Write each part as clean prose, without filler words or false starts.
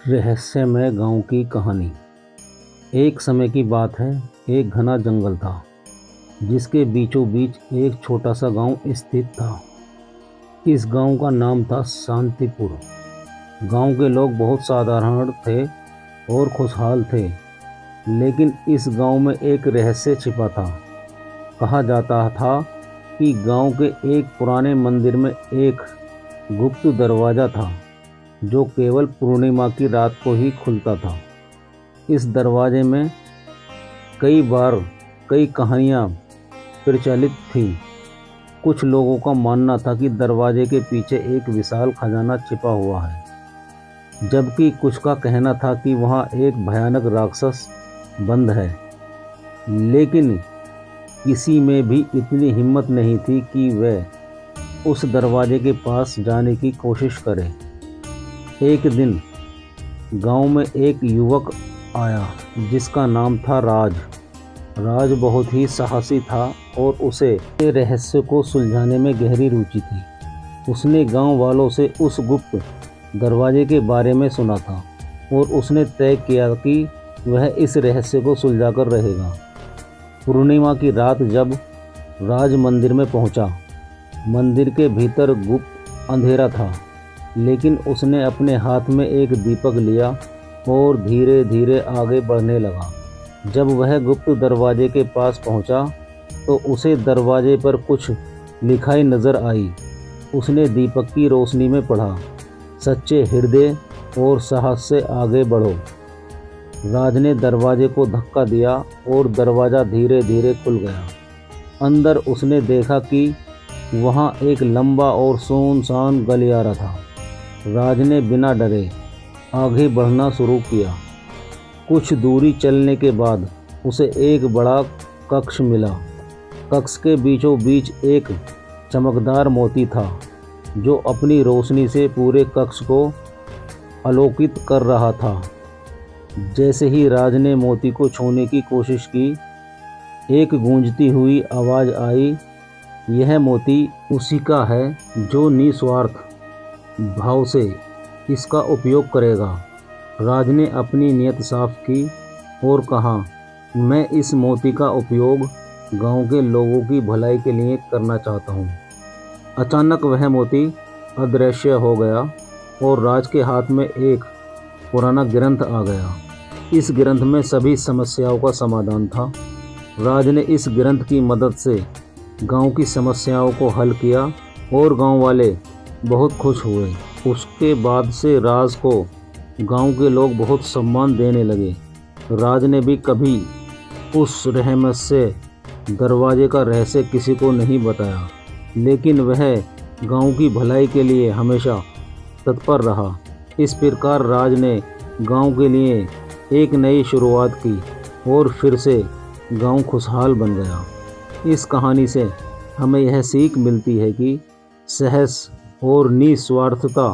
रहस्यमय गांव की कहानी। एक समय की बात है। एक घना जंगल था जिसके बीचों बीच एक छोटा सा गांव स्थित था। इस गांव का नाम था शांतिपुर। गांव के लोग बहुत साधारण थे और खुशहाल थे, लेकिन इस गांव में एक रहस्य छिपा था। कहा जाता था कि गांव के एक पुराने मंदिर में एक गुप्त दरवाज़ा था जो केवल पूर्णिमा की रात को ही खुलता था। इस दरवाजे में कई बार कई कहानियाँ प्रचलित थीं। कुछ लोगों का मानना था कि दरवाजे के पीछे एक विशाल खजाना छिपा हुआ है, जबकि कुछ का कहना था कि वहाँ एक भयानक राक्षस बंद है। लेकिन किसी में भी इतनी हिम्मत नहीं थी कि वह उस दरवाजे के पास जाने की कोशिश करे। एक दिन गांव में एक युवक आया जिसका नाम था राज। राज बहुत ही साहसी था और उसे रहस्य को सुलझाने में गहरी रुचि थी। उसने गांव वालों से उस गुप्त दरवाजे के बारे में सुना था और उसने तय किया कि वह इस रहस्य को सुलझाकर रहेगा। पूर्णिमा की रात जब राज मंदिर में पहुंचा, मंदिर के भीतर गुप्त अंधेरा था, लेकिन उसने अपने हाथ में एक दीपक लिया और धीरे धीरे आगे बढ़ने लगा। जब वह गुप्त दरवाजे के पास पहुंचा तो उसे दरवाजे पर कुछ लिखाई नज़र आई। उसने दीपक की रोशनी में पढ़ा, सच्चे हृदय और साहस से आगे बढ़ो। राज ने दरवाजे को धक्का दिया और दरवाज़ा धीरे धीरे खुल गया। अंदर उसने देखा कि वहाँ एक लंबा और सुनसान गलियारा था। राज ने बिना डरे आगे बढ़ना शुरू किया। कुछ दूरी चलने के बाद उसे एक बड़ा कक्ष मिला। कक्ष के बीचों बीच एक चमकदार मोती था जो अपनी रोशनी से पूरे कक्ष को आलोकित कर रहा था। जैसे ही राज ने मोती को छूने की कोशिश की, एक गूंजती हुई आवाज़ आई, यह मोती उसी का है जो निस्वार्थ भाव से इसका उपयोग करेगा। राज ने अपनी नीयत साफ की और कहा, मैं इस मोती का उपयोग गांव के लोगों की भलाई के लिए करना चाहता हूँ। अचानक वह मोती अदृश्य हो गया और राज के हाथ में एक पुराना ग्रंथ आ गया। इस ग्रंथ में सभी समस्याओं का समाधान था। राज ने इस ग्रंथ की मदद से गांव की समस्याओं को हल किया और गांव वाले बहुत खुश हुए। उसके बाद से राज को गांव के लोग बहुत सम्मान देने लगे। राज ने भी कभी उस रहस्य दरवाजे का रहस्य किसी को नहीं बताया, लेकिन वह गांव की भलाई के लिए हमेशा तत्पर रहा। इस प्रकार राज ने गांव के लिए एक नई शुरुआत की और फिर से गांव खुशहाल बन गया। इस कहानी से हमें यह सीख मिलती है कि साहस और निस्वार्थता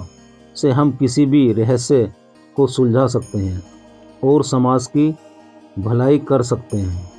से हम किसी भी रहस्य को सुलझा सकते हैं और समाज की भलाई कर सकते हैं।